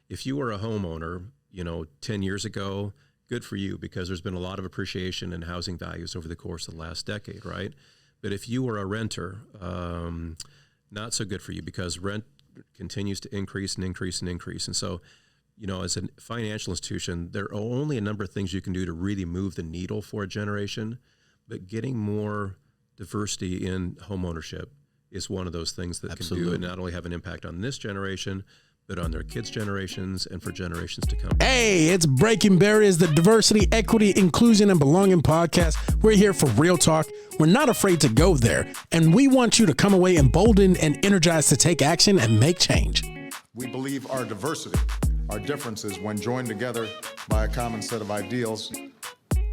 if you were a homeowner, 10 years ago, good for you, because there's been a lot of appreciation in housing values over the course of the last decade, right? But if you were a renter, not so good for you, because rent continues to increase and increase and increase. And so, as a financial institution, there are only a number of things you can do to really move the needle for a generation, but getting more diversity in homeownership is one of those things that can do and not only have an impact on this generation, but on their kids' generations and for generations to come. Hey, it's Breaking Barriers, the diversity, equity, inclusion, and belonging podcast. We're here for real talk. We're not afraid to go there, and we want you to come away emboldened and energized to take action and make change. We believe our diversity, our differences, when joined together by a common set of ideals,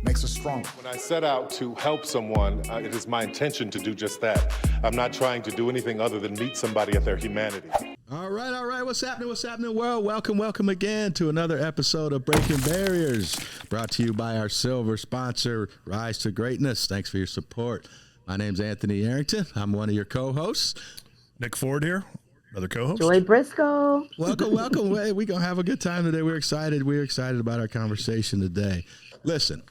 makes us stronger. When I set out to help someone, it is my intention to do just that. I'm not trying to do anything other than meet somebody at their humanity. All right. What's happening, world? Welcome again to another episode of Breaking Barriers, brought to you by our silver sponsor, Rise to Greatness. Thanks for your support. My name's Anthony Arrington. I'm one of your co-hosts. Nick Ford here, another co-host. Joy Briscoe. Welcome. Hey, we're going to have a good time today. We're excited about our conversation today. Listen,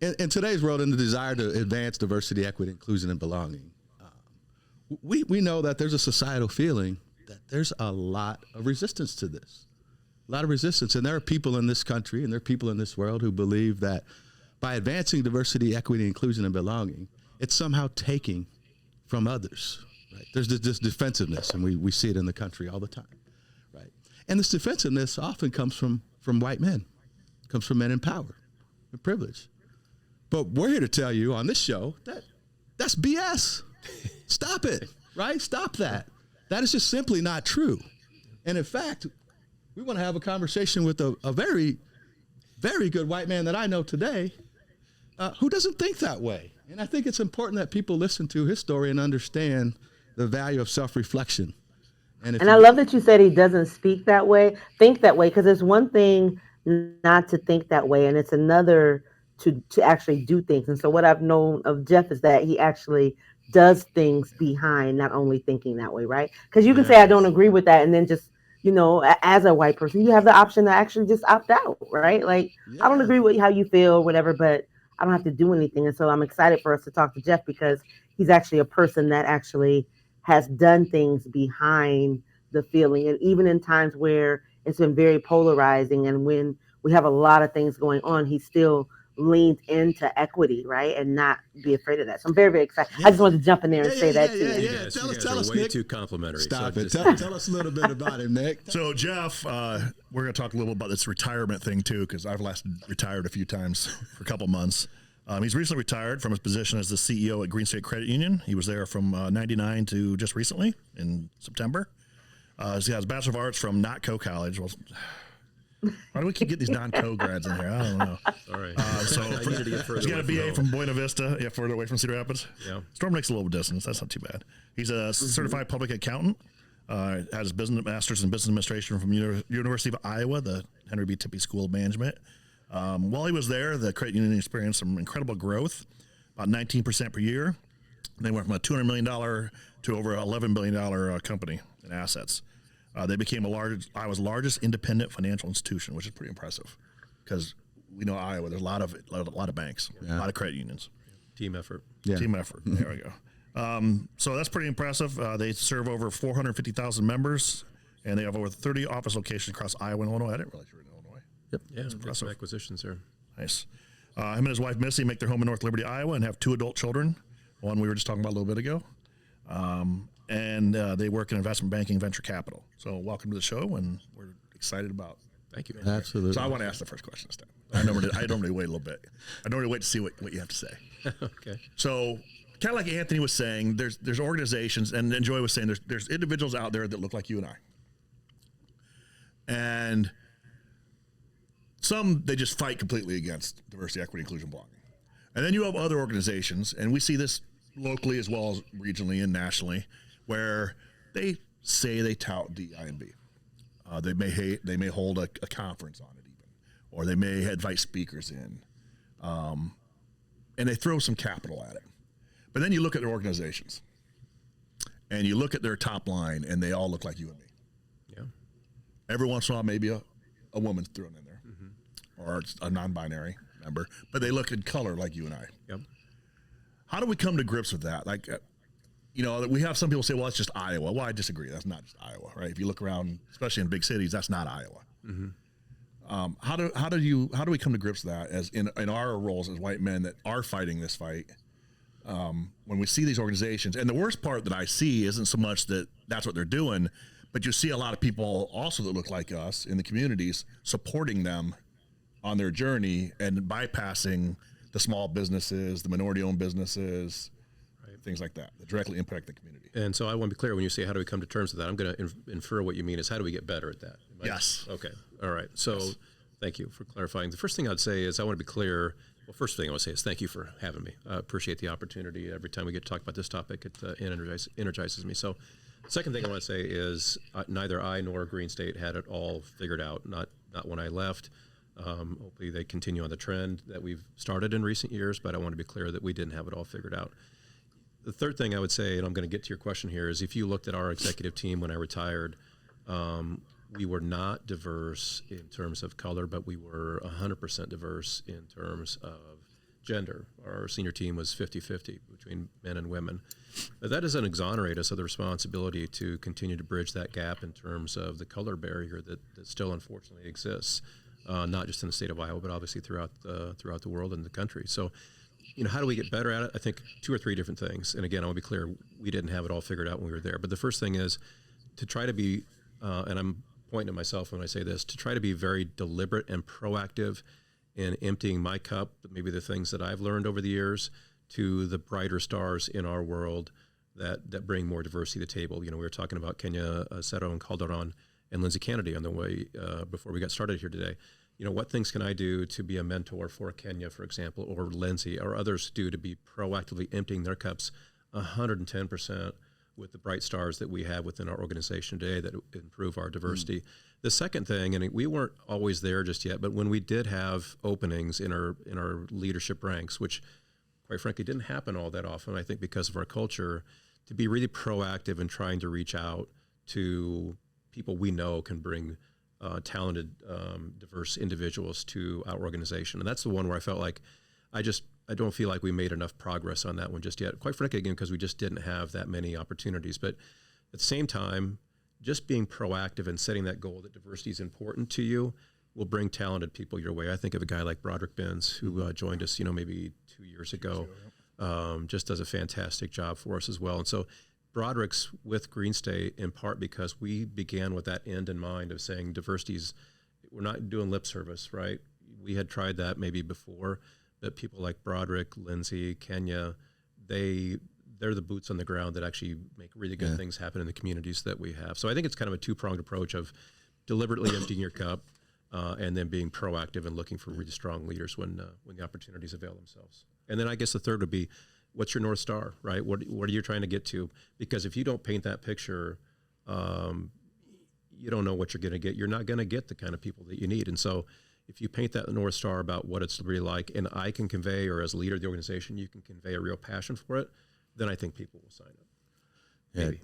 in today's world, in the desire to advance diversity, equity, inclusion, and belonging, we know that there's a societal feeling that there's a lot of resistance to this. A lot of resistance. And there are people in this country and there are people in this world who believe that by advancing diversity, equity, inclusion, and belonging, it's somehow taking from others. Right? There's this defensiveness, and we see it in the country all the time. Right? And this defensiveness often comes from white men, comes from men in power and privilege. But we're here to tell you on this show that that's BS. Stop it, right? Stop that. That is just simply not true. And in fact, we want to have a conversation with a very, very good white man that I know today who doesn't think that way. And I think it's important that people listen to his story and understand the value of self-reflection. And I love that you said he doesn't think that way, because it's one thing not to think that way, and it's another to actually do things. And so what I've known of Jeff is that he actually does things behind not only thinking that way, right? Because you can say, I don't agree with that, and then just, as a white person, you have the option to actually just opt out, right? Like, I don't agree with how you feel, whatever, but I don't have to do anything. And so I'm excited for us to talk to Jeff, because he's actually a person that actually has done things behind the feeling. And even in times where it's been very polarizing and when we have a lot of things going on, he still leaned into equity, right? And not be afraid of that. So I'm very, very excited. I just wanted to jump in there and say that too. Yeah. Tell us, way Nick. Too complimentary. Stop so it. Tell us a little bit about him, Nick. So Jeff, we're going to talk a little about this retirement thing too, because I've retired a few times for a couple months. He's recently retired from his position as the CEO at GreenState Credit Union. He was there from 99 to just recently in September. He has a Bachelor of Arts from Not-Co College. Well, why do we keep getting these non-co grads in here? I don't know. Sorry. He's got a BA from Buena Vista, further away from Cedar Rapids. Yeah. Storm Lake's a little distance. That's not too bad. He's a certified public accountant. Has his master's in business administration from University of Iowa, the Henry B. Tippie School of Management. While he was there, the credit union experienced some incredible growth, about 19% per year. They went from a $200 million to over $11 billion company in assets. They became Iowa's largest independent financial institution, which is pretty impressive, because we know Iowa. There's a lot of banks, a lot of credit unions. Team effort. Yeah. Team effort. There we go. So that's pretty impressive. They serve over 450,000 members, and they have over 30 office locations across Iowa and Illinois. I didn't realize you were in Illinois. Yep. Yeah, impressive. Some acquisitions there. Nice. Him and his wife Missy make their home in North Liberty, Iowa, and have 2 adult children. One we were just talking about a little bit ago. And they work in investment banking, venture capital. So welcome to the show, and we're excited about. Thank you. Absolutely. So I want to ask the first question this time. I normally wait a little bit. I normally wait to see what you have to say. Okay. So kind of like Anthony was saying, there's organizations, and Joy was saying there's individuals out there that look like you and I. And some, they just fight completely against diversity, equity, inclusion, belonging. And then you have other organizations, and we see this locally as well as regionally and nationally, where they say they tout DEI&B. They may hold a conference on it even, or they may invite speakers in, and they throw some capital at it. But then you look at their organizations, and you look at their top line, and they all look like you and me. Yeah. Every once in a while, maybe a woman's thrown in there, or it's a non-binary member, but they look in color like you and I. Yep. How do we come to grips with that? Like, we have some people say, well, it's just Iowa. Well, I disagree. That's not just Iowa, right? If you look around, especially in big cities, that's not Iowa. How do we come to grips with that as in our roles as white men that are fighting this fight? When we see these organizations, and the worst part that I see isn't so much that that's what they're doing, but you see a lot of people also that look like us in the communities supporting them on their journey and bypassing the small businesses, the minority-owned businesses, things like that directly impact the community. And so I want to be clear when you say how do we come to terms with that, I'm going to infer what you mean is how do we get better at that? Yes. Okay. All right. So thank you for clarifying. The first thing I'd say is I want to be clear. Well, first thing I want to say is thank you for having me. I appreciate the opportunity. Every time we get to talk about this topic, it energizes me. So second thing I want to say is neither I nor GreenState had it all figured out, not when I left. Hopefully they continue on the trend that we've started in recent years, but I want to be clear that we didn't have it all figured out. The third thing I would say, and I'm going to get to your question here, is if you looked at our executive team when I retired, we were not diverse in terms of color, but we were 100% diverse in terms of gender. Our senior team was 50-50 between men and women. But that doesn't exonerate us of the responsibility to continue to bridge that gap in terms of the color barrier that still unfortunately exists, not just in the state of Iowa, but obviously throughout the world and the country. So, how do we get better at it? I think 2 or 3 different things. And again, I want to be clear, we didn't have it all figured out when we were there. But the first thing is to try to be, and I'm pointing at myself when I say this, to try to be very deliberate and proactive in emptying my cup, maybe the things that I've learned over the years, to the brighter stars in our world that bring more diversity to the table. We were talking about Kenya Seto and Calderon and Lindsay Kennedy on the way before we got started here today. What things can I do to be a mentor for Kenya, for example, or Lindsay, or others do to be proactively emptying their cups 110% with the bright stars that we have within our organization today that improve our diversity. The second thing, and we weren't always there just yet, but when we did have openings in our leadership ranks, which quite frankly didn't happen all that often, I think because of our culture, to be really proactive in trying to reach out to people we know can bring talented, diverse individuals to our organization. And that's the one where I felt like I don't feel like we made enough progress on that one just yet. Quite frankly, again, because we just didn't have that many opportunities. But at the same time, just being proactive and setting that goal that diversity is important to you will bring talented people your way. I think of a guy like Broderick Benz, who joined us, maybe 2 years ago, just does a fantastic job for us as well. And so Broderick's with GreenState in part because we began with that end in mind of saying we're not doing lip service, right? We had tried that maybe before, but people like Broderick, Lindsay, Kenya, they're the boots on the ground that actually make really good things happen in the communities that we have. So I think it's kind of a 2-pronged approach of deliberately emptying your cup and then being proactive and looking for really strong leaders when the opportunities avail themselves. And then I guess the third would be, what's your North Star, right? What are you trying to get to? Because if you don't paint that picture, you don't know what you're going to get. You're not going to get the kind of people that you need. And so if you paint that North Star about what it's really like, and I can convey, or as a leader of the organization, you can convey a real passion for it, then I think people will sign up. Maybe.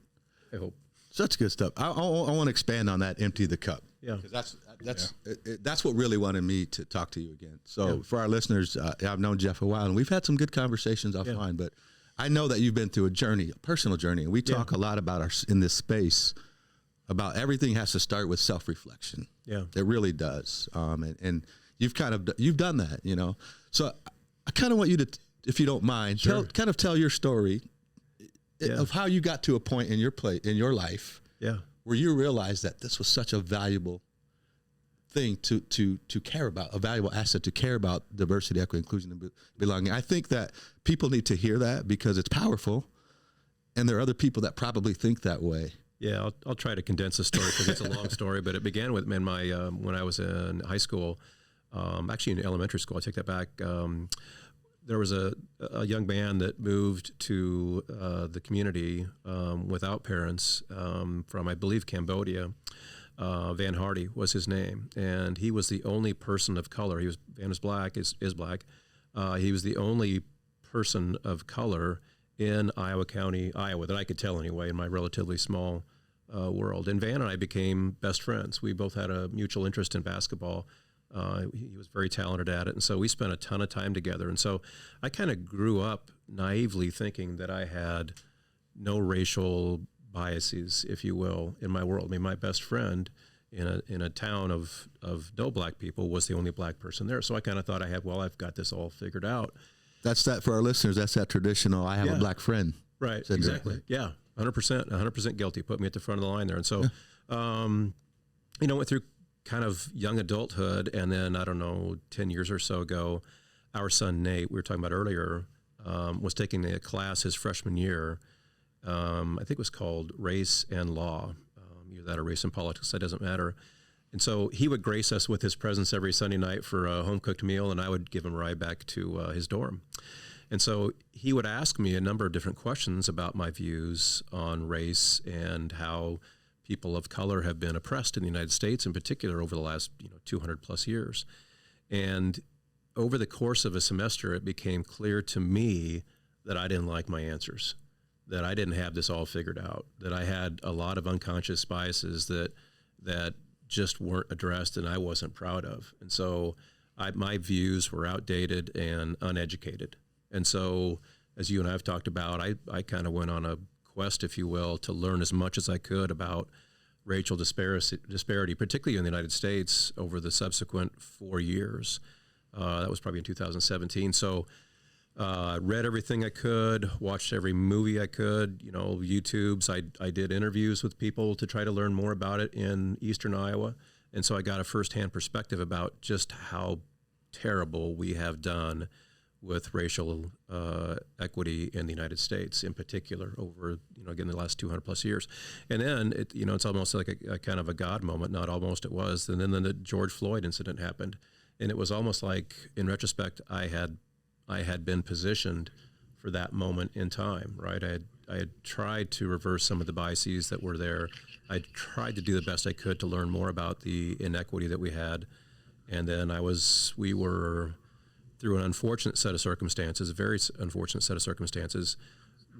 I hope. Such good stuff. I want to expand on that, empty the cup. Yeah. Because that's what really wanted me to talk to you again. So for our listeners, I've known Jeff a while, and we've had some good conversations offline, but I know that you've been through a personal journey, and we talk a lot about in this space about everything has to start with self-reflection. Yeah. It really does. And you've done that, So I kind of want you to, if you don't mind, tell your story of how you got to a point in your life where you realized that this was such a valuable thing to care about, a valuable asset to care about diversity, equity, inclusion, and belonging. I think that people need to hear that because it's powerful, and there are other people that probably think that way. Yeah, I'll try to condense the story because it's a long story, but it began with when I was in high school, actually in elementary school. I take that back. There was a young man that moved to the community without parents from, I believe, Cambodia. Van Hardy was his name, and he was the only person of color. Van is black, is black. He was the only person of color in Iowa County, Iowa, that I could tell anyway, in my relatively small world. And Van and I became best friends. We both had a mutual interest in basketball. He was very talented at it, and so we spent a ton of time together. And so I kind of grew up naively thinking that I had no racial biases, if you will, in my world. I mean, my best friend in a town of no black people was the only black person there. So I kind of thought I've got this all figured out. That's that for our listeners. That's that traditional. I have a black friend. Right. syndrome. Exactly. Yeah. 100% guilty. Put me at the front of the line there. And so, went through kind of young adulthood, and then, 10 years or so ago, our son Nate, we were talking about earlier, was taking a class his freshman year. I think it was called Race and Law. Either that or Race and Politics, that doesn't matter. And so he would grace us with his presence every Sunday night for a home-cooked meal, and I would give him a ride back to his dorm. And so he would ask me a number of different questions about my views on race and how people of color have been oppressed in the United States, in particular, over the last 200 plus years. And over the course of a semester, it became clear to me that I didn't like my answers, that I didn't have this all figured out, that I had a lot of unconscious biases that just weren't addressed and I wasn't proud of. And so my views were outdated and uneducated. And so, as you and I have talked about, I kind of went on a quest, if you will, to learn as much as I could about racial disparity, particularly in the United States, over the subsequent 4 years. That was probably in 2017. So read everything I could, watched every movie I could, YouTubes. I did interviews with people to try to learn more about it in Eastern Iowa. And so I got a firsthand perspective about just how terrible we have done with racial equity in the United States, in particular, over again the last 200 plus years. And then it's almost like a kind of a God moment. Not almost, it was. And then the George Floyd incident happened, and it was almost like, in retrospect, I had been positioned for that moment in time. Right, I had tried to reverse some of the biases that were there. I tried to do the best I could to learn more about the inequity that we had, and then we were. Through an unfortunate set of circumstances, a very unfortunate set of circumstances,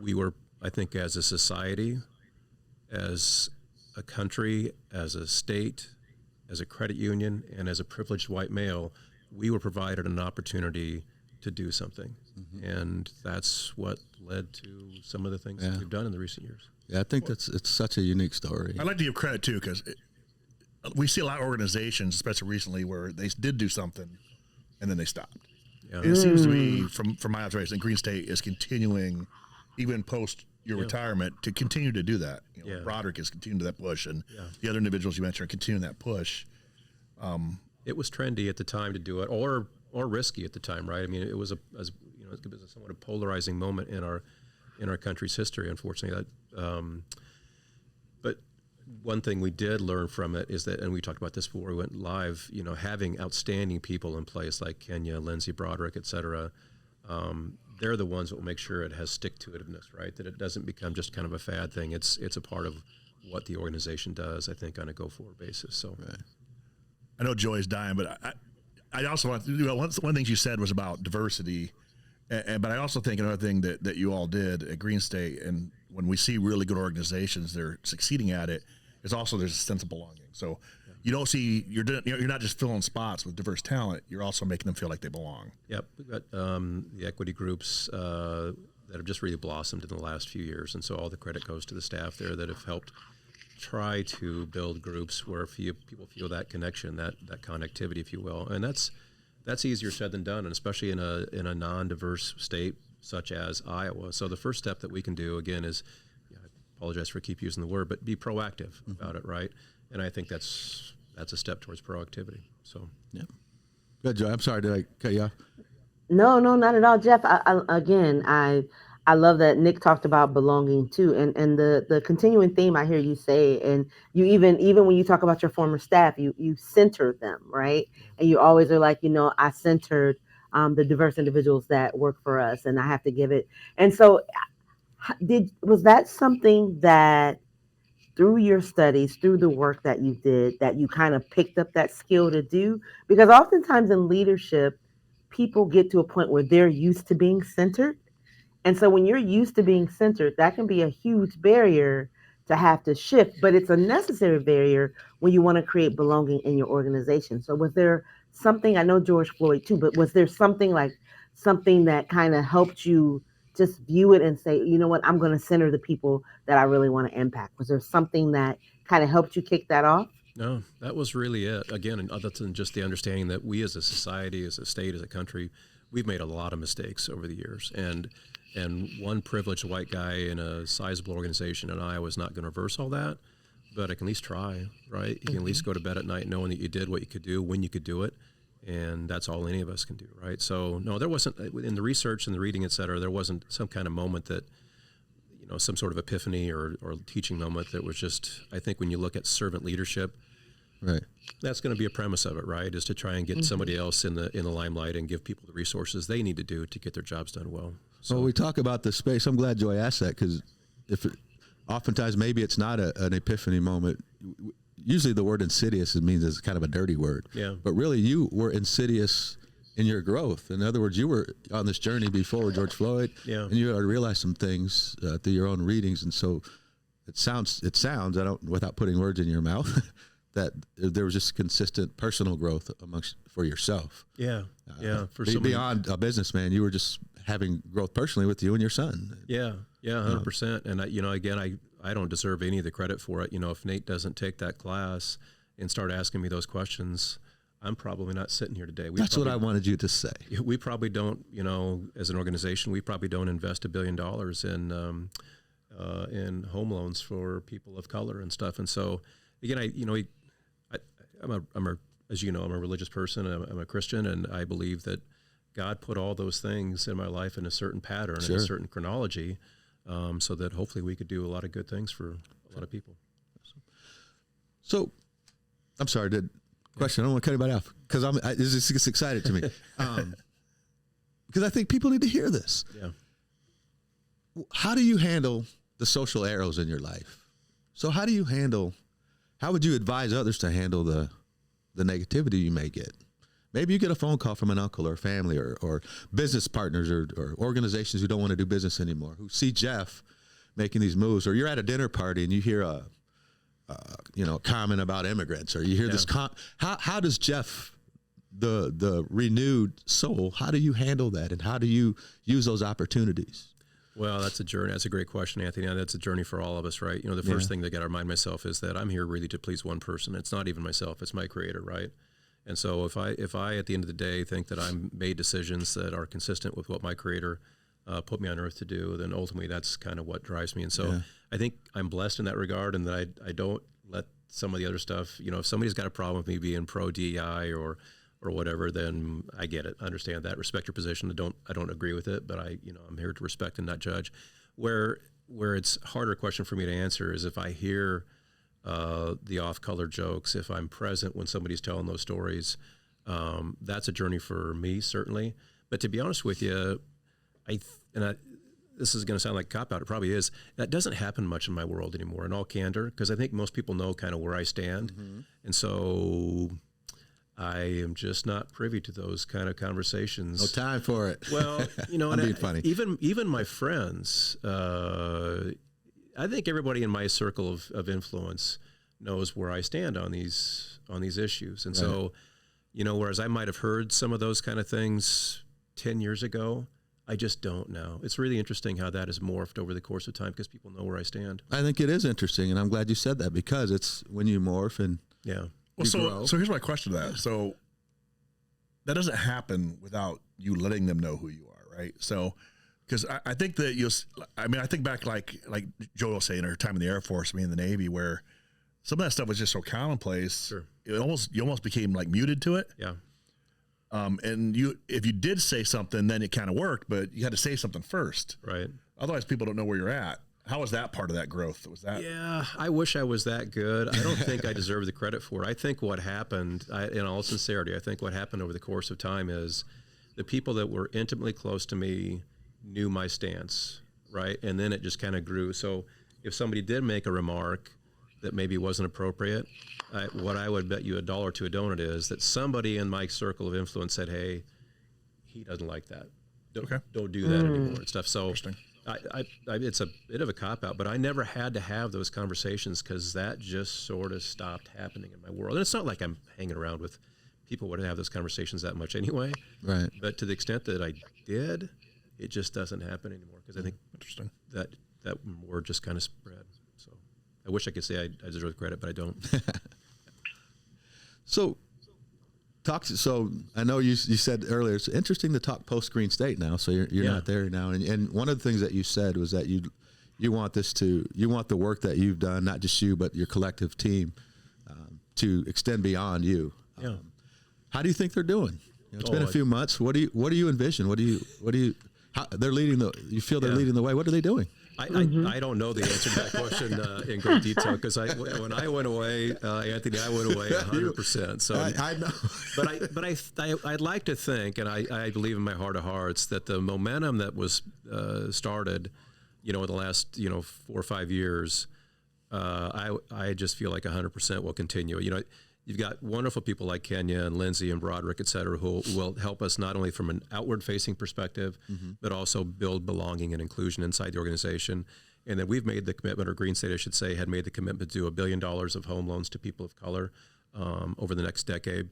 we were, I think, as a society, as a country, as a state, as a credit union, and as a privileged white male, we were provided an opportunity to do something. Mm-hmm. And that's what led to some of the things that we've done in the recent years. Yeah, I think it's such a unique story. I'd like to give credit, too, because we see a lot of organizations, especially recently, where they did do something and then they stopped. Yeah. It seems to be, from my observation, GreenState is continuing, even post your retirement, to continue to do that. Broderick is continuing to that push, and the other individuals you mentioned are continuing that push. It was trendy at the time to do it, or risky at the time, right? I mean, it was it was a somewhat a polarizing moment in our country's history, unfortunately. But one thing we did learn from it is that, and we talked about this before we went live, having outstanding people in place like Kenya, Lindsay, Broderick, et cetera, they're the ones that will make sure it has stick-to-itiveness, right? That it doesn't become just kind of a fad thing. It's a part of what the organization does, I think, on a go-forward basis. So, right. I know Joy's dying, but I also want to, one of the things you said was about diversity, but I also think another thing that you all did at GreenState, and when we see really good organizations, they're succeeding at it, is also there's a sense of belonging. So you don't see, you're not just filling spots with diverse talent, you're also making them feel like they belong. Yep, we've got the equity groups that have just really blossomed in the last few years, and so all the credit goes to the staff there that have helped try to build groups where people feel that connection, that connectivity, if you will. And that's easier said than done, and especially in a non-diverse state such as Iowa. So the first step that we can do, again, is, I apologize for keep using the word, but be proactive about it, right? And I think that's a step towards proactivity. So yeah. Good, Joy. I'm sorry, did I cut you off? No, not at all, Jeff. I love that Nick talked about belonging too, and the continuing theme I hear you say, and you even when you talk about your former staff, you center them, right? And you always are like, I centered the diverse individuals that work for us, and I have to give it. And so, was that something that through your studies, through the work that you did, that you kind of picked up that skill to do? Because oftentimes in leadership, people get to a point where they're used to being centered. And so when you're used to being centered, that can be a huge barrier to have to shift, but it's a necessary barrier when you want to create belonging in your organization. So was there something, I know George Floyd too, but was there something that kind of helped you just view it and say, you know what, I'm going to center the people that I really want to impact? Was there something that kind of helped you kick that off? No, that was really it. Again, and other than just the understanding that we as a society, as a state, as a country, we've made a lot of mistakes over the years. And one privileged white guy in a sizable organization in Iowa is not going to reverse all that, but I can at least try, right? You can at least go to bed at night knowing that you did what you could do when you could do it. And that's all any of us can do, right? So, no, there wasn't, in the research and the reading, et cetera, there wasn't some kind of moment that, some sort of epiphany or teaching moment that was just, I think when you look at servant leadership, right, that's going to be a premise of it, right? Is to try and get somebody else in the limelight and give people the resources they need to do to get their jobs done well. So we talk about the space. I'm glad Joy asked that, because oftentimes maybe it's not an epiphany moment. Usually the word insidious, it means it's kind of a dirty word. Yeah. But really you were insidious in your growth. In other words, you were on this journey before George Floyd, and you had realized some things through your own readings. And so it sounds, I don't, without putting words in your mouth, that there was just consistent personal growth for yourself. Yeah. For beyond a businessman, you were just having growth personally with you and your son. Yeah. 100%. And again, I don't deserve any of the credit for it. If Nate doesn't take that class and start asking me those questions, I'm probably not sitting here today. That's what I wanted you to say. We probably don't, as an organization, we probably don't invest $1 billion in home loans for people of color and stuff. And so, again, as you know, I'm a religious person. I'm a Christian, and I believe that God put all those things in my life in a certain pattern and a certain chronology, so that hopefully we could do a lot of good things for a lot of people. So, I'm sorry, question. I don't want to cut anybody off, because this is excited to me. Because I think people need to hear this. Yeah. How do you handle the social arrows in your life? So how would you advise others to handle the negativity you may get? Maybe you get a phone call from an uncle or family or business partners or organizations who don't want to do business anymore, who see Jeff making these moves, or you're at a dinner party and you hear a comment about immigrants, or you hear this. How does Jeff, the renewed soul, how do you handle that, and how do you use those opportunities? Well, that's a journey. That's a great question, Anthony. And that's a journey for all of us, right? The first thing that I got to remind myself is that I'm here really to please one person. It's not even myself; it's my Creator, right? And so, if I at the end of the day think that I'm made decisions that are consistent with what my Creator put me on earth to do, then ultimately that's kind of what drives me. And so I think I'm blessed in that regard, and that I don't let some of the other stuff, if somebody's got a problem with me being pro DEI or whatever, then I get it. I understand that. Respect your position. I don't agree with it, but I'm here to respect and not judge. Where it's a harder question for me to answer is if I hear the off-color jokes, if I'm present when somebody's telling those stories, that's a journey for me, certainly. But to be honest with you, this is going to sound like a cop-out. It probably is. That doesn't happen much in my world anymore, in all candor, because I think most people know kind of where I stand. Mm-hmm. And so I am just not privy to those kind of conversations. No time for it. Well, I'm being funny. Even my friends, I think everybody in my circle of influence knows where I stand on these issues. And so, whereas I might have heard some of those kind of things 10 years ago, I just don't know. It's really interesting how that has morphed over the course of time, because people know where I stand. I think it is interesting, and I'm glad you said that, because it's when you morph and Well, so here's my question to that. So that doesn't happen without you letting them know who you are, right? So, because I think that I think back like Joy was saying, her time in the Air Force, me in the Navy, where some of that stuff was just so commonplace. Sure. You almost became like muted to it. Yeah. And if you did say something, then it kind of worked, but you had to say something first. Right. Otherwise, people don't know where you're at. How was that part of that growth? Yeah, I wish I was that good. I don't think I deserve the credit for it. I think what happened, in all sincerity, I think what happened over the course of time is the people that were intimately close to me knew my stance, right? And then it just kind of grew. So if somebody did make a remark that maybe wasn't appropriate, what I would bet you $1 to a donut is that somebody in my circle of influence said, hey, he doesn't like that. Don't do that anymore and stuff. So It's a bit of a cop-out, but I never had to have those conversations because that just sort of stopped happening in my world. And it's not like I'm hanging around with people who would have those conversations that much anyway. Right. But to the extent that I did, it just doesn't happen anymore because I think Interesting. that word just kind of spread. So I wish I could say I deserve credit, but I don't. So I know you said earlier it's interesting to talk post GreenState now. So you're not there now, and one of the things that you said was that you want the work that you've done, not just you but your collective team, to extend beyond you. Yeah. How do you think they're doing? It's been a few months. What do you envision? They're leading you feel they're leading the way. What are they doing? I don't know the answer to that question in great detail because when I went away, Anthony, I went away 100%. So I know, but I'd like to think, and I believe in my heart of hearts, that the momentum that was started, in the last 4 or 5 years, I just feel like 100% will continue. You've got wonderful people like Kenya and Lindsay and Broderick, et cetera, who will help us not only from an outward-facing perspective, but also build belonging and inclusion inside the organization. And then we've made the commitment, or GreenState, I should say, had made the commitment to do $1 billion of home loans to people of color over the next decade.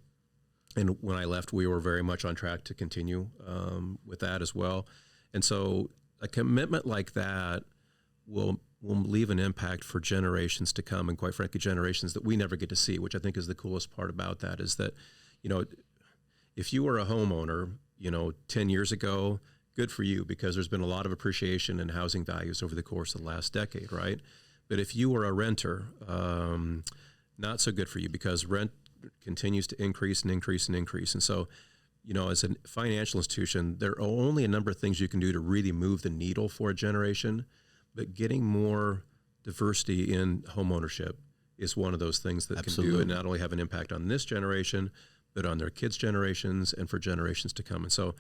And when I left, we were very much on track to continue with that as well. And so a commitment like that will leave an impact for generations to come, and quite frankly, generations that we never get to see, which I think is the coolest part about that, is that, if you were a homeowner, 10 years ago, good for you, because there's been a lot of appreciation in housing values over the course of the last decade, right? But if you were a renter, not so good for you, because rent continues to increase and increase and increase. And so, as a financial institution, there are only a number of things you can do to really move the needle for a generation. But getting more diversity in homeownership is one of those things that can do and not only have an impact on this generation, but on their kids' generations and for generations to come. And so,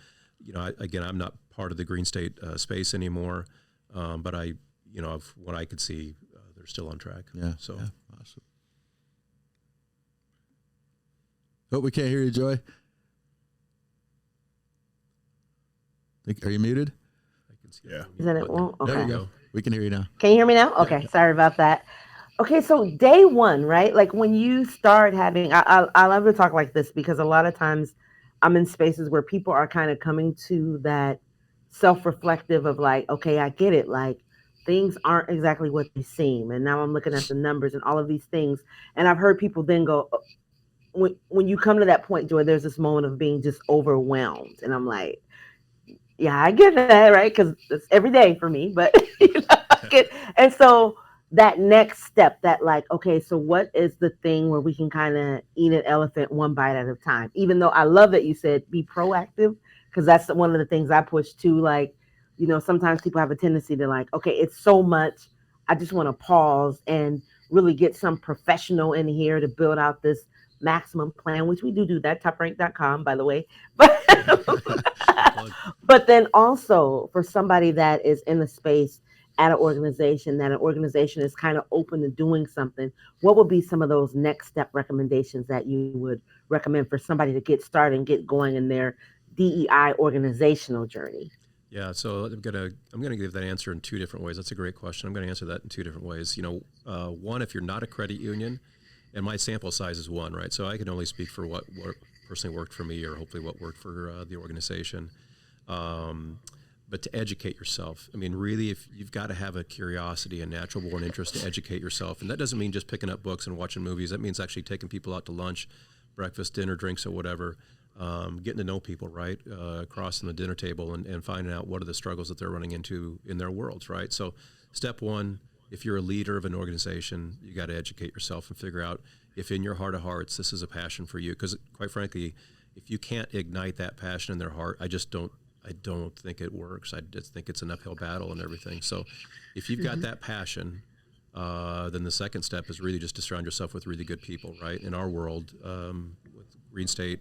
I'm not part of the GreenState space anymore, but of what I could see, they're still on track. Yeah. So, yeah. Awesome. Oh, we can't hear you, Joy. Are you muted? I can see. Yeah. Is that it? Well, okay. There you go. We can hear you now. Can you hear me now? Okay, sorry about that. Okay, so day one, right? Like when you start having, I love to talk like this because a lot of times I'm in spaces where people are kind of coming to that self-reflective of like, okay, I get it. Like things aren't exactly what they seem. And now I'm looking at the numbers and all of these things. And I've heard people then go, when you come to that point, Joy, there's this moment of being just overwhelmed. And I'm like, yeah, I get that, right? Because it's every day for me, but and so that next step, that like, okay, so what is the thing where we can kind of eat an elephant one bite at a time? Even though I love that you said be proactive, because that's one of the things I push too. Like, sometimes people have a tendency to like, okay, it's so much, I just want to pause and really get some professional in here to build out this maximum plan, which we do that, toprank.com, by the way. But then also for somebody that is in the space at an organization, that an organization is kind of open to doing something, what would be some of those next step recommendations that you would recommend for somebody to get started and get going in their DEI organizational journey? Yeah, so I'm gonna give that answer in two different ways. That's a great question. I'm gonna answer that in two different ways. One, if you're not a credit union, and my sample size is one, right? So I can only speak for what personally worked for me, or hopefully what worked for the organization. But to educate yourself, I mean, really, if you've got to have a curiosity, a natural born interest to educate yourself. And that doesn't mean just picking up books and watching movies. That means actually taking people out to lunch, breakfast, dinner, drinks, or whatever, getting to know people, right? Crossing the dinner table and finding out what are the struggles that they're running into in their worlds, right? So step one, if you're a leader of an organization, you got to educate yourself and figure out if in your heart of hearts, this is a passion for you. Because quite frankly, if you can't ignite that passion in their heart, I don't think it works. I just think it's an uphill battle and everything. So if you've got that passion, then the second step is really just to surround yourself with really good people, right? In our world, with GreenState,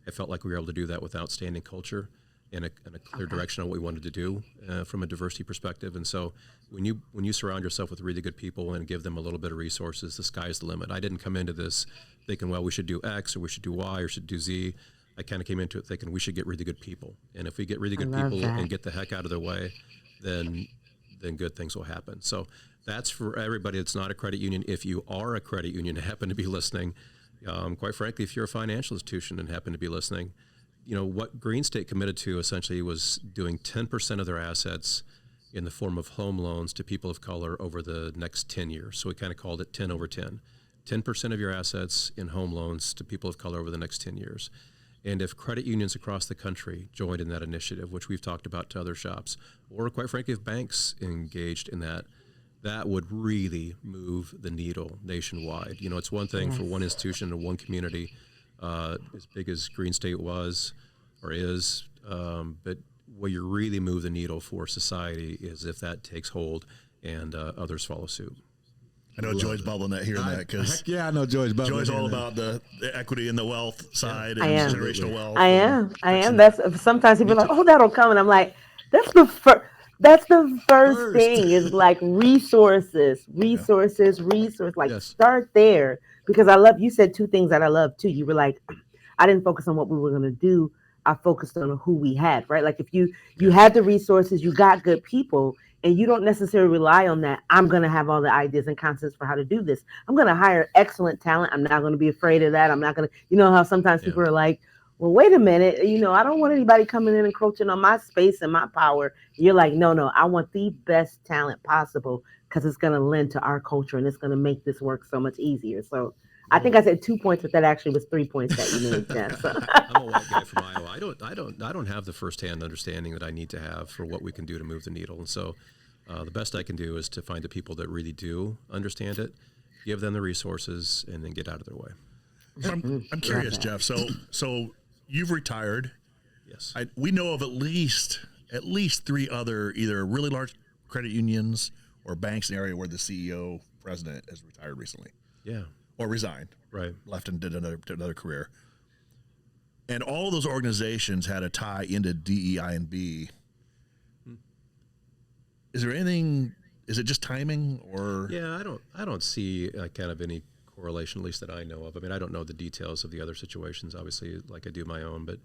I felt like we were able to do that with outstanding culture and a clear direction on what we wanted to do from a diversity perspective. And so when you surround yourself with really good people and give them a little bit of resources, the sky's the limit. I didn't come into this thinking, well, we should do X or we should do Y or should do Z. I kind of came into it thinking we should get really good people. And if we get really good people and get the heck out of their way, then then good things will happen. So that's for everybody that's not a credit union. If you are a credit union and happen to be listening, quite frankly, if you're a financial institution and happen to be listening, what GreenState committed to essentially was doing 10% of their assets in the form of home loans to people of color over the next 10 years. So we kind of called it 10 over 10. 10% of your assets in home loans to people of color over the next 10 years. And if credit unions across the country joined in that initiative, which we've talked about to other shops, or quite frankly, if banks engaged in that, that would really move the needle nationwide. It's one thing for one institution or one community, as big as GreenState was or is, but where you really move the needle for society is if that takes hold and others follow suit. I know Joy's bubbling at hearing that because I know Joy's bubbling. Joy's all about the equity and the wealth side and generational wealth. I am. That's sometimes people are like, oh, that'll come, and I'm like, that's the first. That's the first thing is like resources. Start there, because you said two things that I love too. You were like, I didn't focus on what we were going to do. I focused on who we had, right? Like if you had the resources, you got good people, and you don't necessarily rely on that. I'm going to have all the ideas and concepts for how to do this. I'm going to hire excellent talent. I'm not going to be afraid of that. I'm not going to, how sometimes people are like, well, wait a minute, I don't want anybody coming in and encroaching on my space and my power. You're like, no, I want the best talent possible because it's going to lend to our culture and it's going to make this work so much easier. So I think I said 2 points, but that actually was 3 points that you made, Jeff. So. I'm a white guy from Iowa. I don't have the firsthand understanding that I need to have for what we can do to move the needle. And so the best I can do is to find the people that really do understand it, give them the resources, and then get out of their way. I'm curious, Jeff. So you've retired. Yes. We know of at least 3 other either really large credit unions or banks in the area where the CEO president has retired recently. Yeah. Or resigned. Right. Left and did another career. And all those organizations had a tie into DEI&B. Is there anything? Is it just timing, or? Yeah, I don't see kind of any correlation, at least that I know of. I mean, I don't know the details of the other situations, obviously, like I do my own, but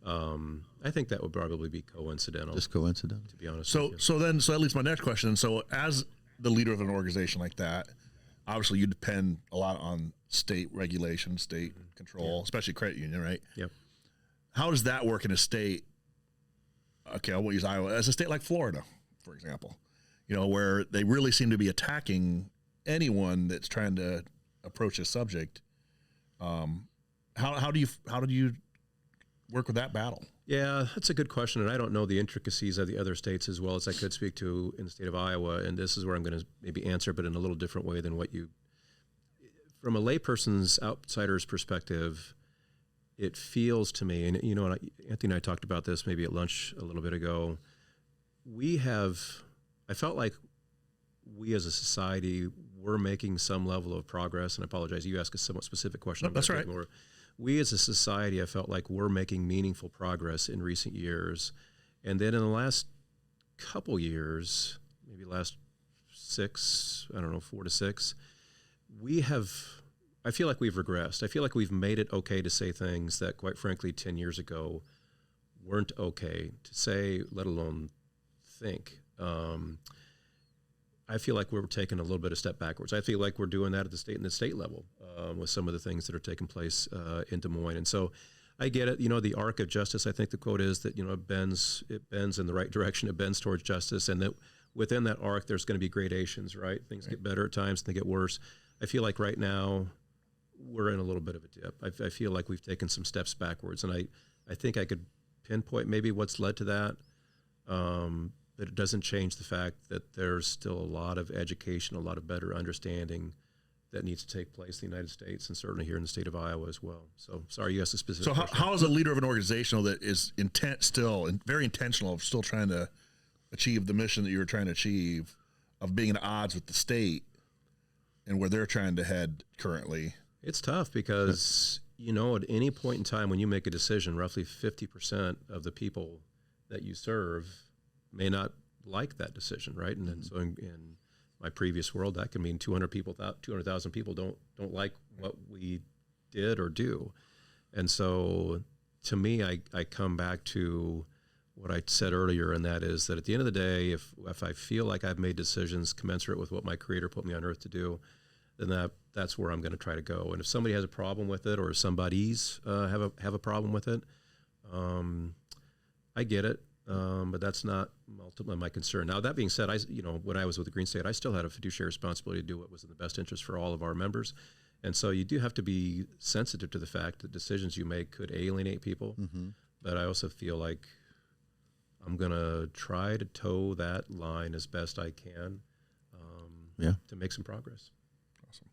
I think that would probably be coincidental. Just coincidental, to be honest. So that leads to my next question. So, as the leader of an organization like that, obviously you depend a lot on state regulation, state control, especially credit union, right? Yep. How does that work in a state? Okay, I won't use Iowa as a state like Florida, for example, where they really seem to be attacking anyone that's trying to approach this subject. How do you work with that battle? Yeah, that's a good question, and I don't know the intricacies of the other states as well as I could speak to in the state of Iowa, and this is where I'm going to maybe answer, but in a little different way than what you. From a layperson's outsider's perspective, it feels to me, and Anthony and I talked about this maybe at lunch a little bit ago. I felt like we as a society were making some level of progress, and I apologize, you asked a somewhat specific question. No, that's right. We as a society, I felt like we're making meaningful progress in recent years. And then in the last couple years, maybe last 4 to 6, I feel like we've regressed. I feel like we've made it okay to say things that, quite frankly, 10 years ago weren't okay to say, let alone think. I feel like we're taking a little bit of step backwards. I feel like we're doing that at the state level with some of the things that are taking place in Des Moines. And so I get it. The arc of justice, I think the quote is that, it bends in the right direction. It bends towards justice. And that within that arc, there's going to be gradations, right? Things get better at times and they get worse. I feel like right now we're in a little bit of a dip. I feel like we've taken some steps backwards. And I think I could pinpoint maybe what's led to that. But it doesn't change the fact that there's still a lot of education, a lot of better understanding that needs to take place in the United States and certainly here in the state of Iowa as well. So, sorry, you asked a specific question. So how is a leader of an organization that is still and very intentional of still trying to achieve the mission that you were trying to achieve of being at odds with the state and where they're trying to head currently? It's tough because, at any point in time when you make a decision, roughly 50% of the people that you serve may not like that decision, right? And then so in my previous world, that can mean 200,000 people don't like what we did or do. And so to me, I come back to what I said earlier, and that is that at the end of the day, if I feel like I've made decisions commensurate with what my Creator put me on earth to do, then that's where I'm going to try to go. And if somebody has a problem with it, or somebody's have a problem with it, I get it, but that's not ultimately my concern. Now, that being said, when I was with the GreenState, I still had a fiduciary responsibility to do what was in the best interest for all of our members. And so you do have to be sensitive to the fact that decisions you make could alienate people. Mm-hmm. But I also feel like I'm going to try to toe that line as best I can to make some progress. Awesome.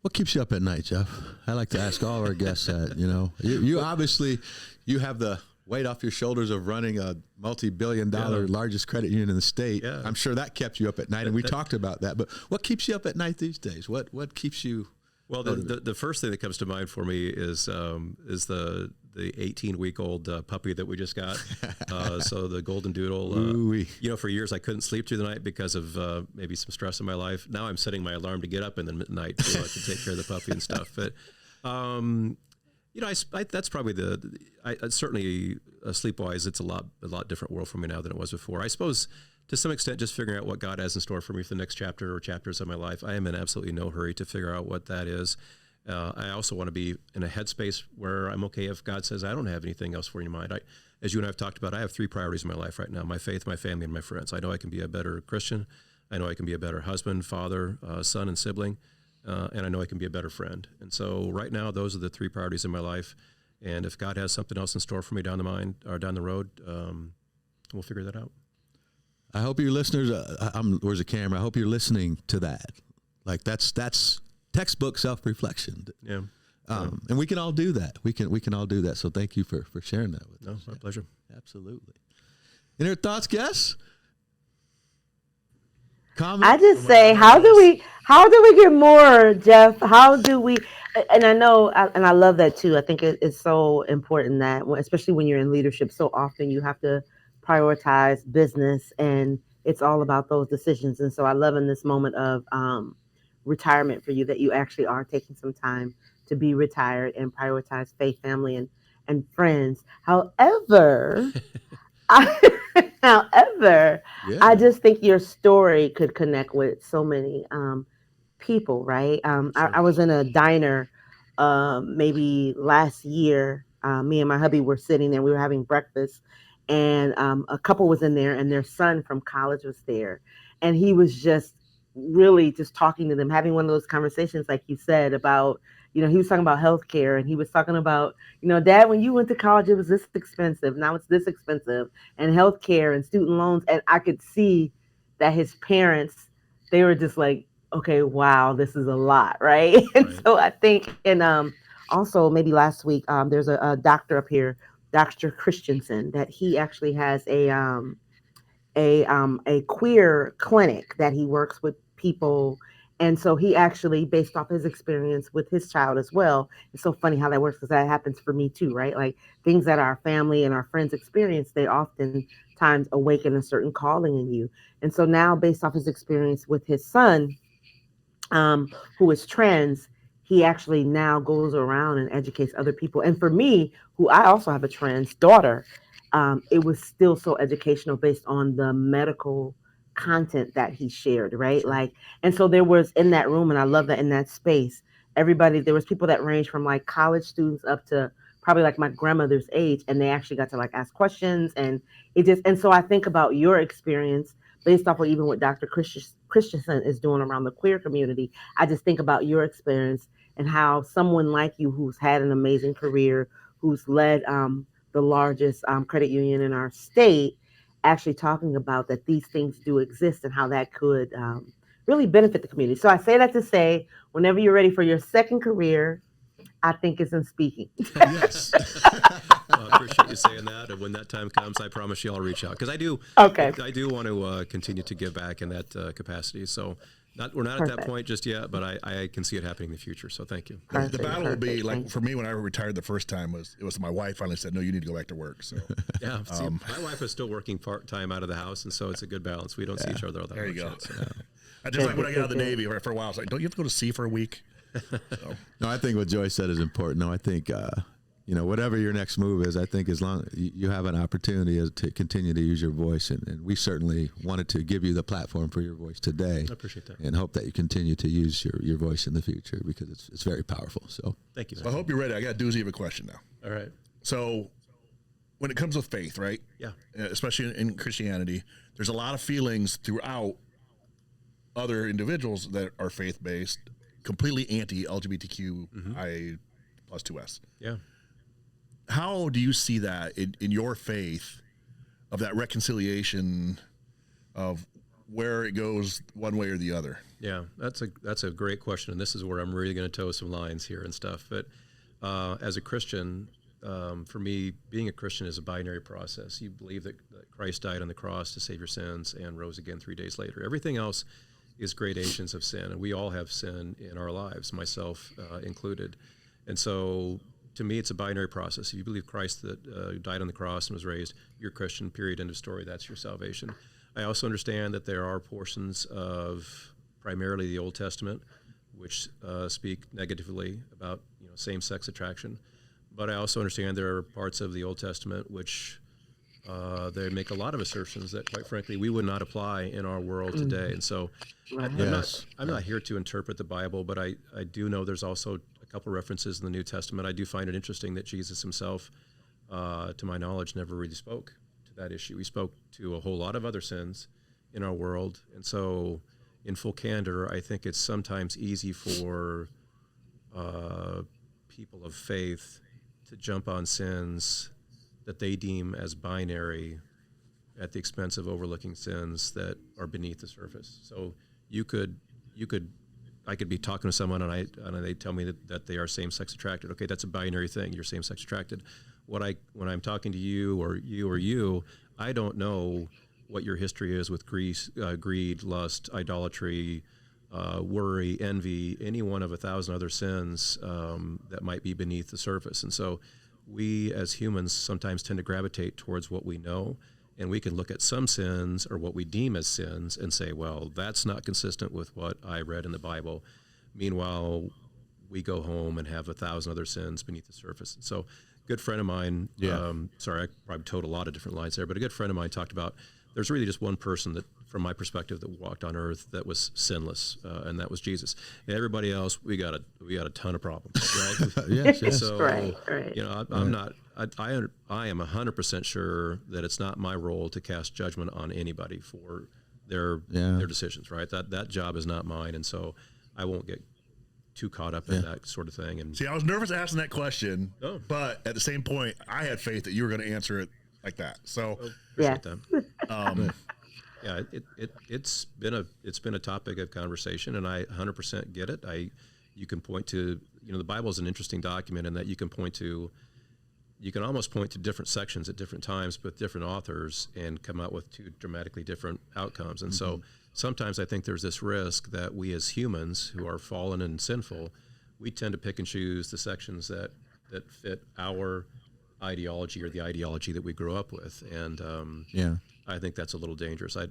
What keeps you up at night, Jeff? I like to ask all our guests that. You obviously, you have the weight off your shoulders of running a multi-billion-dollar largest credit union in the state. Yeah. I'm sure that kept you up at night, and we talked about that. But what keeps you up at night these days? What keeps you? Well, the first thing that comes to mind for me is the 18-week-old puppy that we just got. So the Golden Doodle. For years I couldn't sleep through the night because of maybe some stress in my life. Now I'm setting my alarm to get up in the midnight to take care of the puppy and stuff. But that's probably certainly sleep-wise, it's a lot different world for me now than it was before. I suppose to some extent, just figuring out what God has in store for me for the next chapter or chapters of my life. I am in absolutely no hurry to figure out what that is. I also want to be in a headspace where I'm okay if God says, I don't have anything else for you in mind. As you and I have talked about, I have 3 priorities in my life right now: my faith, my family, and my friends. I know I can be a better Christian. I know I can be a better husband, father, son, and sibling. And I know I can be a better friend. And so right now, those are the 3 priorities in my life. And if God has something else in store for me down the road, we'll figure that out. I hope your listeners, where's the camera? I hope you're listening to that. Like that's textbook self-reflection. Yeah. And we can all do that. We can all do that. So thank you for sharing that with us. My pleasure. Absolutely. Any other thoughts, guests? Comment? I just say, how do we get more, Jeff? How do we? And I know, and I love that too. I think it's so important that, especially when you're in leadership, so often you have to prioritize business, and it's all about those decisions. And so I love in this moment of retirement for you that you actually are taking some time to be retired and prioritize faith, family, and friends. However, I just think your story could connect with so many people, right? Sure. I was in a diner maybe last year. Me and my hubby were sitting there. We were having breakfast, and a couple was in there, and their son from college was there. And he was just really just talking to them, having one of those conversations, like you said, about, he was talking about healthcare, and he was talking about, Dad, when you went to college, it was this expensive. Now it's this expensive, and healthcare and student loans. And I could see that his parents, they were just like, okay, wow, this is a lot, right? And so I think, and also maybe last week, there's a doctor up here, Dr. Christensen, that he actually has a queer clinic that he works with people. And so he actually, based off his experience with his child as well, it's so funny how that works, because that happens for me too, right? Like things that our family and our friends experience, they oftentimes awaken a certain calling in you. And so now, based off his experience with his son, who is trans, he actually now goes around and educates other people. And for me, who I also have a trans daughter, it was still so educational based on the medical content that he shared, right? Like, and so there was in that room, and I love that in that space, there was people that ranged from like college students up to probably like my grandmother's age, and they actually got to like ask questions, and so I think about your experience based off of even what Dr. Christensen is doing around the queer community. I just think about your experience and how someone like you, who's had an amazing career, who's led the largest credit union in our state, actually talking about that these things do exist and how that could really benefit the community. So I say that to say, whenever you're ready for your second career, I think it's in speaking. Yes. Well, I appreciate you saying that. And when that time comes, I promise you I'll reach out, because I do want to continue to give back in that capacity. So we're not at that point just yet, but I can see it happening in the future. So thank you. The battle will be like, for me, when I retired the first time, it was my wife finally said, no, you need to go back to work. So yeah, my wife is still working part-time out of the house, and so it's a good balance. We don't see each other all that much. There you go. Yet, so. I just like when I got out of the Navy for a while, I was like, don't you have to go to sea for a week? No, I think what Joy said is important. No, I think whatever your next move is, I think as long you have an opportunity to continue to use your voice, and we certainly wanted to give you the platform for your voice today. I appreciate that, and hope that you continue to use your voice in the future, because it's very powerful. So thank you. So I hope you're ready. I got a doozy of a question now. All right. So when it comes with faith, right? Yeah. Especially in Christianity, there's a lot of feelings throughout other individuals that are faith-based, completely anti-LGBTQI plus 2S. Yeah. How do you see that in your faith of that reconciliation of where it goes one way or the other? Yeah, that's a great question, and this is where I'm really going to toe some lines here and stuff. But as a Christian, for me, being a Christian is a binary process. You believe that Christ died on the cross to save your sins and rose again 3 days later. Everything else is gradations of sin, and we all have sin in our lives, myself included. And so, to me, it's a binary process. If you believe Christ that died on the cross and was raised, you're Christian, period, end of story. That's your salvation. I also understand that there are portions of primarily the Old Testament which speak negatively about same-sex attraction. But I also understand there are parts of the Old Testament which they make a lot of assertions that, quite frankly, we would not apply in our world today. And so I'm not here to interpret the Bible, but I do know there's also a couple references in the New Testament. I do find it interesting that Jesus himself, to my knowledge, never really spoke to that issue. He spoke to a whole lot of other sins in our world. And so in full candor, I think it's sometimes easy for people of faith to jump on sins that they deem as binary at the expense of overlooking sins that are beneath the surface. So I could be talking to someone and they tell me that they are same-sex attracted. Okay, that's a binary thing. You're same-sex attracted. When I'm talking to you, I don't know what your history is with greed, lust, idolatry, worry, envy, any one of 1,000 other sins that might be beneath the surface. And so we as humans sometimes tend to gravitate towards what we know, and we can look at some sins or what we deem as sins and say, well, that's not consistent with what I read in the Bible. Meanwhile, we go home and have 1,000 other sins beneath the surface. And so a good friend of mine, sorry, I probably towed a lot of different lines there, but a good friend of mine talked about there's really just one person that, from my perspective, that walked on earth that was sinless, and that was Jesus. And everybody else, we got a ton of problems, right? Yes. So, right. I am 100% sure that it's not my role to cast judgment on anybody for their decisions, right? That job is not mine, and so I won't get too caught up in that sort of thing. And see, I was nervous asking that question, but at the same point, I had faith that you were going to answer it like that. So appreciate that. It's been a topic of conversation, and I 100% get it. You can point to, the Bible is an interesting document in that you can almost point to different sections at different times with different authors and come out with two dramatically different outcomes. And so sometimes I think there's this risk that we as humans who are fallen and sinful, we tend to pick and choose the sections that fit our ideology or the ideology that we grew up with. And I think that's a little dangerous. I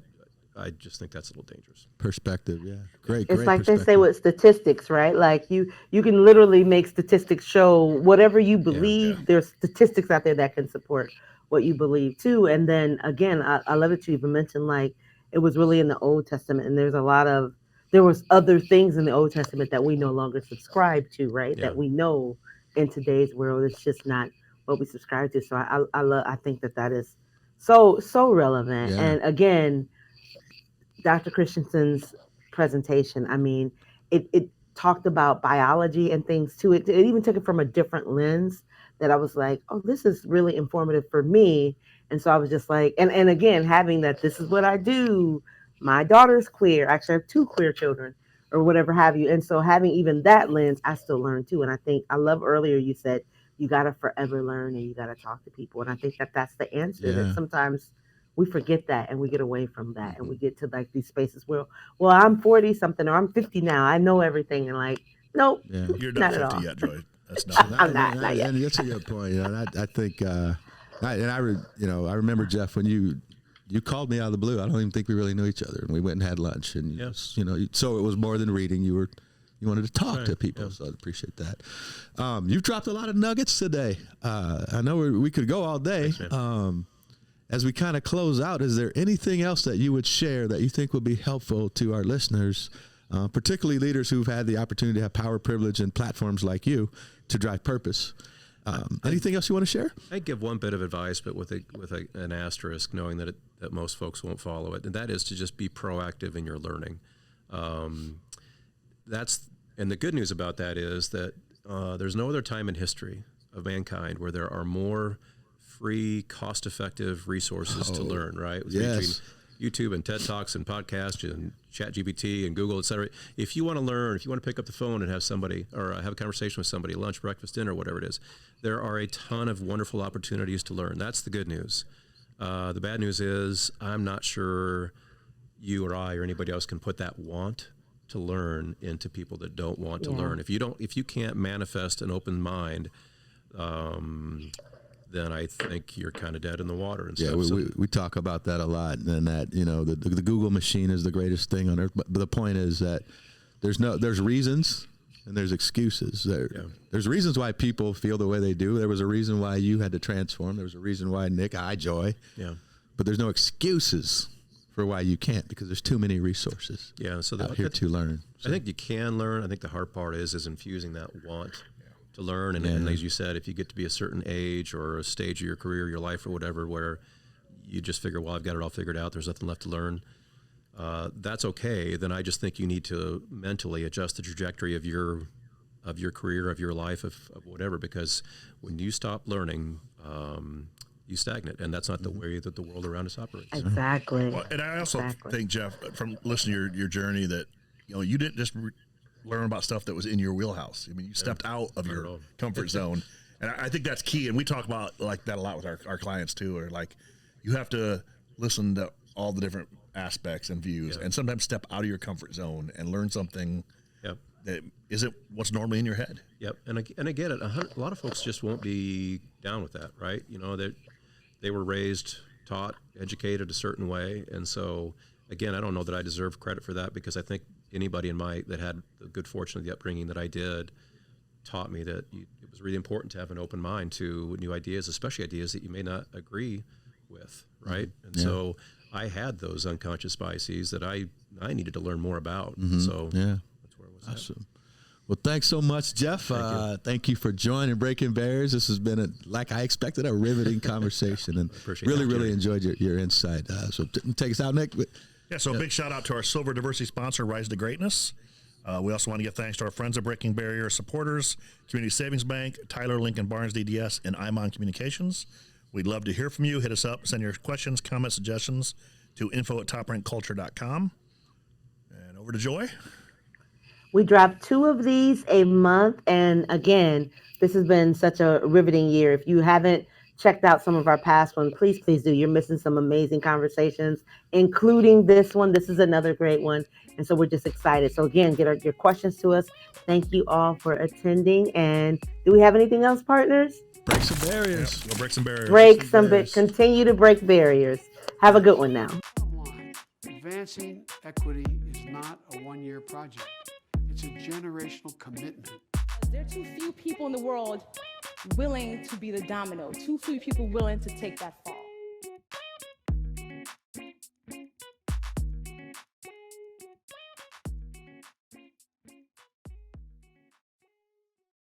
just think that's a little dangerous. Perspective, yeah. Great. It's like they say with statistics, right? Like you can literally make statistics show whatever you believe. There's statistics out there that can support what you believe too. And then again, I love it you even mentioned like it was really in the Old Testament, and there was other things in the Old Testament that we no longer subscribe to, right? Yeah. That we know in today's world it's just not what we subscribe to. So I think that is so relevant. Yeah. And again, Dr. Christensen's presentation, I mean, it talked about biology and things too. It even took it from a different lens that I was like, oh, this is really informative for me. And so I was just like, and again, having that this is what I do. My daughter's queer. Actually, I have 2 queer children or whatever have you. And so having even that lens, I still learn too. And I think I love earlier you said, you got to forever learn and you got to talk to people. And I think that's the answer that sometimes we forget that and we get away from that and we get to like these spaces where, well, I'm 40 something or I'm 50 now. I know everything. And like, nope, you're not 50 at all. yet, Joy. That's not. I'm not yet. And that's a good point. I think, I remember Jeff when you called me out of the blue. I don't even think we really knew each other, and we went and had lunch. And so it was more than reading. You were You wanted to talk to people, so I appreciate that. You've dropped a lot of nuggets today. I know we could go all day. Thanks, as we kind of close out, is there anything else that you would share that you think would be helpful to our listeners, particularly leaders who've had the opportunity to have power, privilege, and platforms like you to drive purpose? Anything else you want to share? I give one bit of advice, but with an asterisk, knowing that most folks won't follow it, and that is to just be proactive in your learning. And the good news about that is that there's no other time in history of mankind where there are more free, cost-effective resources to learn, right? Between YouTube and TED Talks and podcasts and ChatGPT and Google, et cetera. If you want to learn, if you want to pick up the phone and have somebody, or have a conversation with somebody, lunch, breakfast, dinner, whatever it is, there are a ton of wonderful opportunities to learn. That's the good news. The bad news is I'm not sure you or I or anybody else can put that want to learn into people that don't want to learn. If you can't manifest an open mind, then I think you're kind of dead in the water and stuff. We talk about that a lot, and that the Google machine is the greatest thing on earth. But the point is that there's reasons and there's excuses. There's reasons why people feel the way they do. There was a reason why you had to transform. There was a reason why Nick, Joy. Yeah. But there's no excuses for why you can't, because there's too many resources. Yeah. So out here to learn. So. I think you can learn. I think the hard part is infusing that want to learn. And as you said, if you get to be a certain age or a stage of your career, your life, or whatever, where you just figure, well, I've got it all figured out, there's nothing left to learn, that's okay. Then I just think you need to mentally adjust the trajectory of your career, of your life, of whatever, because when you stop learning, you stagnate, and that's not the way that the world around us operates. Exactly. Well, and I also think, Jeff, from listening to your journey, that you didn't just learn about stuff that was in your wheelhouse. I mean, you stepped out of your comfort zone, and I think that's key. And we talk about like that a lot with our clients too. Or like, you have to listen to all the different aspects and views, and sometimes step out of your comfort zone and learn something that isn't what's normally in your head. Yep. And I get it. A lot of folks just won't be down with that, right? They were raised, taught, educated a certain way, and so again, I don't know that I deserve credit for that, because I think anybody that had the good fortune of the upbringing that I did taught me that it was really important to have an open mind to new ideas, especially ideas that you may not agree with, right? And so I had those unconscious biases that I needed to learn more about. So that's where I was awesome. Well, thanks so much, Jeff. Thank you for joining Breaking Barriers. This has been, like I expected, a riveting conversation, and really enjoyed your insight. So take us out, Nick. So a big shout out to our silver diversity sponsor, Rise to Greatness. We also want to give thanks to our friends at Breaking Barrier supporters, Community Savings Bank, Tyler Lincoln Barnes DDS, and Imon Communications. We'd love to hear from you. Hit us up. Send your questions, comments, suggestions to info@toprankculture.com. And over to Joy. We drop 2 of these a month. And again, this has been such a riveting year. If you haven't checked out some of our past ones, please do. You're missing some amazing conversations, including this one. This is another great one. And so we're just excited. So again, get your questions to us. Thank you all for attending. And do we have anything else, partners? Break some barriers. We'll break some barriers. Continue to break barriers. Have a good one now. Advancing equity is not a one-year project. It's a generational commitment. There are too few people in the world willing to be the domino, too few people willing to take that fall.